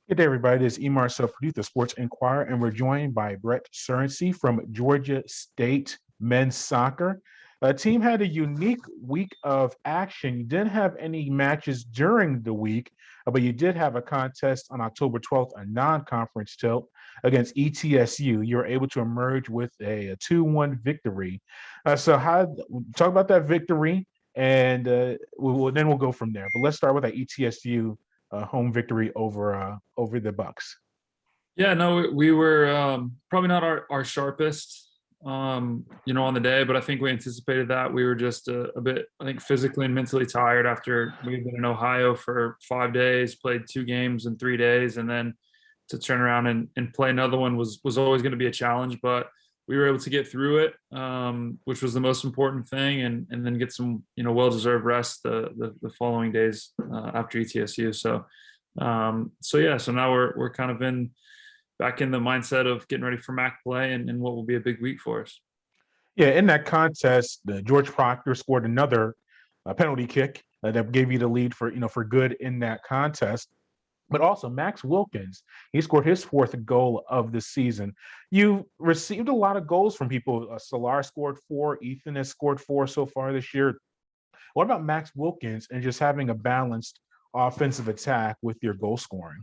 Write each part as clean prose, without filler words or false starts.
Good day, everybody. This is Emar Purdue, the Sports Inquirer, and we're joined by Brett Surrency from Georgia State Men's Soccer. The team had a unique week of action. You didn't have any matches during the week, but you did have a contest on October 12th, a non-conference tilt against ETSU. You were able to emerge with a 2-1 victory. Talk about that victory, and we'll go from there. But let's start with that ETSU home victory over the Bucks. Yeah, no, we were probably not our sharpest, on the day, but I think we anticipated that. We were just a bit, I think, physically and mentally tired after we had been in Ohio for 5 days, played 2 games in 3 days, and then to turn around and play another one was always going to be a challenge, but we were able to get through it, which was the most important thing, and then get some, well-deserved rest the following days after ETSU. So now we're kind of back in the mindset of getting ready for MAC play and what will be a big week for us. Yeah, in that contest, George Proctor scored another penalty kick that gave you the lead for good in that contest. But also Max Wilkins, he scored his 4th goal of the season. You received a lot of goals from people. Solar scored 4. Ethan has scored 4 so far this year. What about Max Wilkins and just having a balanced offensive attack with your goal scoring?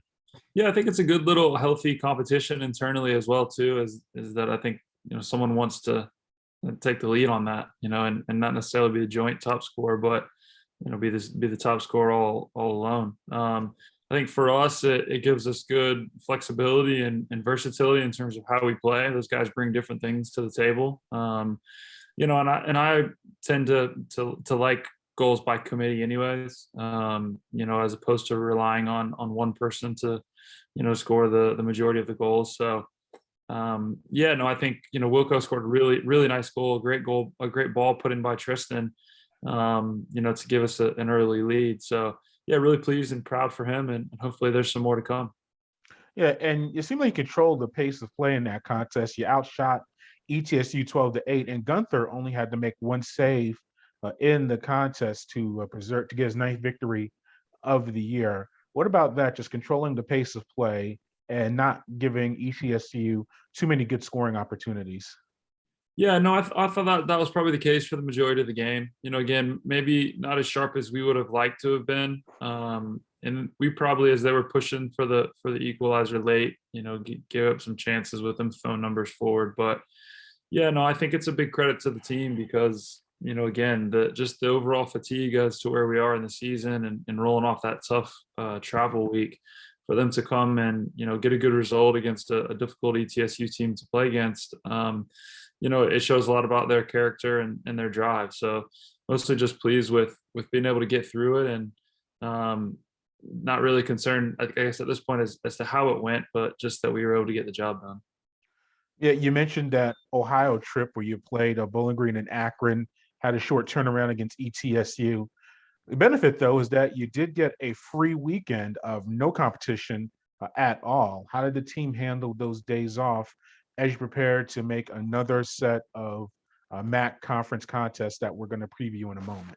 Yeah, I think it's a good little healthy competition internally as well too. Is that I think someone wants to take the lead on that, and not necessarily be a joint top scorer, but be the top scorer all alone. I think for us, it gives us good flexibility and versatility in terms of how we play. Those guys bring different things to the table. And I tend to like goals by committee anyways, as opposed to relying on one person to, score the majority of the goals. So, I think, Wilco scored a really, really nice goal, a great ball put in by Tristan, to give us an early lead. So, yeah, really pleased and proud for him, and hopefully there's some more to come. Yeah, and it seemed like you controlled the pace of play in that contest. You outshot ETSU 12-8, and Gunther only had to make one save in the contest to get his 9th victory of the year. What about that? Just controlling the pace of play and not giving ETSU too many good scoring opportunities. Yeah, no, I thought that was probably the case for the majority of the game. Again, maybe not as sharp as we would have liked to have been. And we probably, as they were pushing for the equalizer late, gave up some chances with them phone numbers forward. But yeah, no, I think it's a big credit to the team because, again, the overall fatigue as to where we are in the season and rolling off that tough travel week, for them to come and, get a good result against a difficult ETSU team to play against. It shows a lot about their character and their drive. So mostly just pleased with being able to get through it, and not really concerned, I guess, at this point as to how it went, but just that we were able to get the job done. Yeah, you mentioned that Ohio trip where you played Bowling Green and Akron, had a short turnaround against ETSU. The benefit, though, is that you did get a free weekend of no competition at all. How did the team handle those days off as you prepare to make another set of MAC conference contests that we're going to preview in a moment?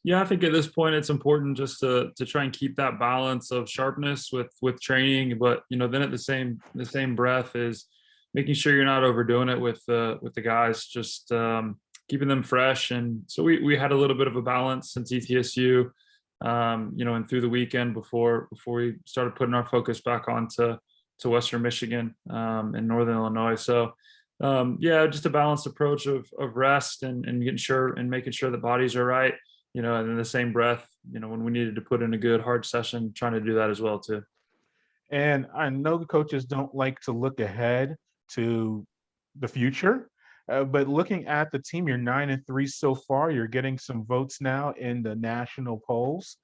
Yeah, I think at this point it's important just to try and keep that balance of sharpness with training, but then at the same breath is making sure you're not overdoing it with the guys, just keeping them fresh. And so we had a little bit of a balance since ETSU, and through the weekend before we started putting our focus back onto Western Michigan and Northern Illinois. So just a balanced approach of rest and making sure the bodies are right, and in the same breath, when we needed to put in a good hard session, trying to do that as well too. And I know the coaches don't like to look ahead to the future, but looking at the team, you're 9-3 so far. You're getting some votes now in the national polls.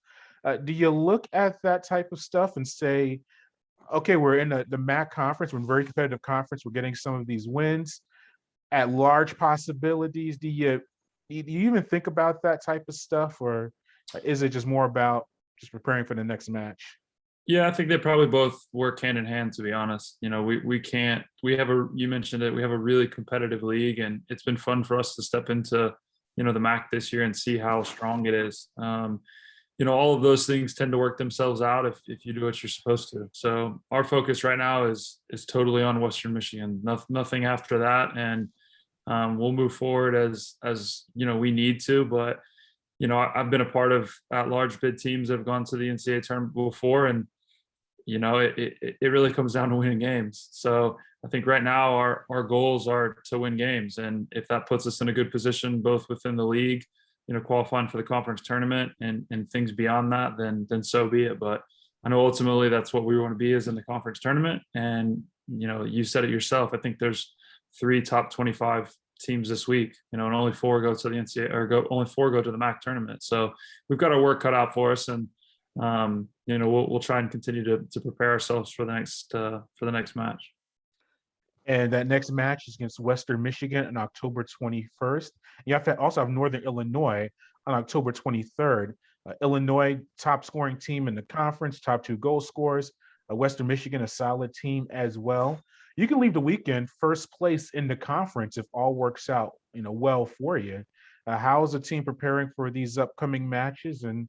Do you look at that type of stuff and say, okay, we're in the MAC conference, we're in a very competitive conference, we're getting some of these wins, at large possibilities? Do you even think about that type of stuff, or is it just more about just preparing for the next match? Yeah, I think they probably both work hand in hand, to be honest. You mentioned it, we have a really competitive league, and it's been fun for us to step into, the MAC this year and see how strong it is. all of those things tend to work themselves out if you do what you're supposed to. So our focus right now is totally on Western Michigan. Nothing after that, and we'll move forward as we need to. But I've been a part of at-large bid teams that have gone to the NCAA tournament before, and it really comes down to winning games. So I think right now our goals are to win games, and if that puts us in a good position both within the league, qualifying for the conference tournament and things beyond that, then so be it. But I know ultimately that's what we want to be, is in the conference tournament. And you said it yourself. I think there's 3 top 25 teams this week, and only 4 go to the NCAA, or only 4 go to the MAC tournament. So we've got our work cut out for us, and we'll try and continue to prepare ourselves for the next match. And that next match is against Western Michigan on October 21st. You also have Northern Illinois on October 23rd. Illinois, top scoring team in the conference, top 2 goal scorers. Western Michigan, a solid team as well. You can leave the weekend first place in the conference if all works out, well for you. How is the team preparing for these upcoming matches and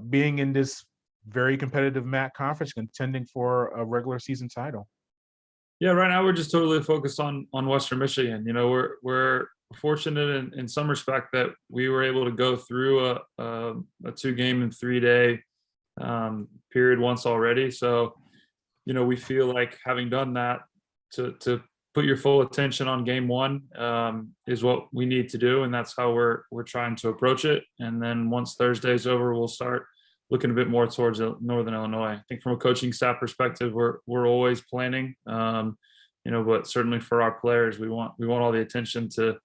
being in this very competitive MAC conference, contending for a regular season title? Yeah, right now we're just totally focused on Western Michigan. We're fortunate in some respect that we were able to go through a 2-game and 3-day period once already. So, we feel like having done that, to put your full attention on game 1 is what we need to do, and that's how we're trying to approach it. And then once Thursday's over, we'll start looking a bit more towards Northern Illinois. I think from a coaching staff perspective, we're always planning, but certainly for our players, we want all the attention to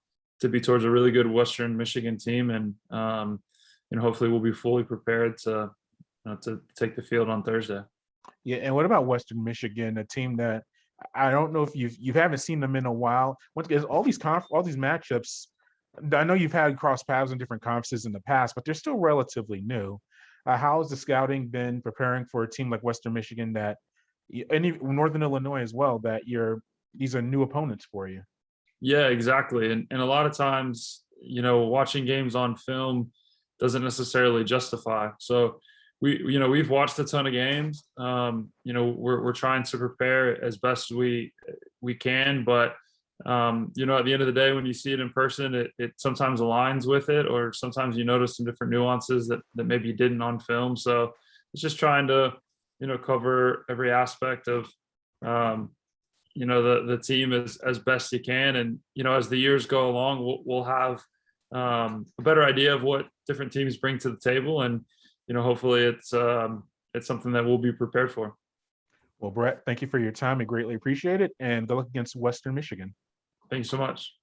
be towards a really good Western Michigan team, and hopefully we'll be fully prepared to take the field on Thursday. Yeah, and what about Western Michigan, a team that I don't know if you haven't seen them in a while. Once again, all these matchups, I know you've had cross paths in different conferences in the past, but they're still relatively new. How has the scouting been preparing for a team like Western Michigan and Northern Illinois as well, that these are new opponents for you? Yeah, exactly. And a lot of times, watching games on film doesn't necessarily justify. So we've watched a ton of games. We're trying to prepare as best we can, but at the end of the day, when you see it in person, it sometimes aligns with it, or sometimes you notice some different nuances that maybe you didn't on film. So it's just trying to cover every aspect of the team as best you can. And as the years go along, we'll have a better idea of what different teams bring to the table, and hopefully it's something that we'll be prepared for. Well, Brett, thank you for your time. I greatly appreciate it, and good luck against Western Michigan. Thank you so much.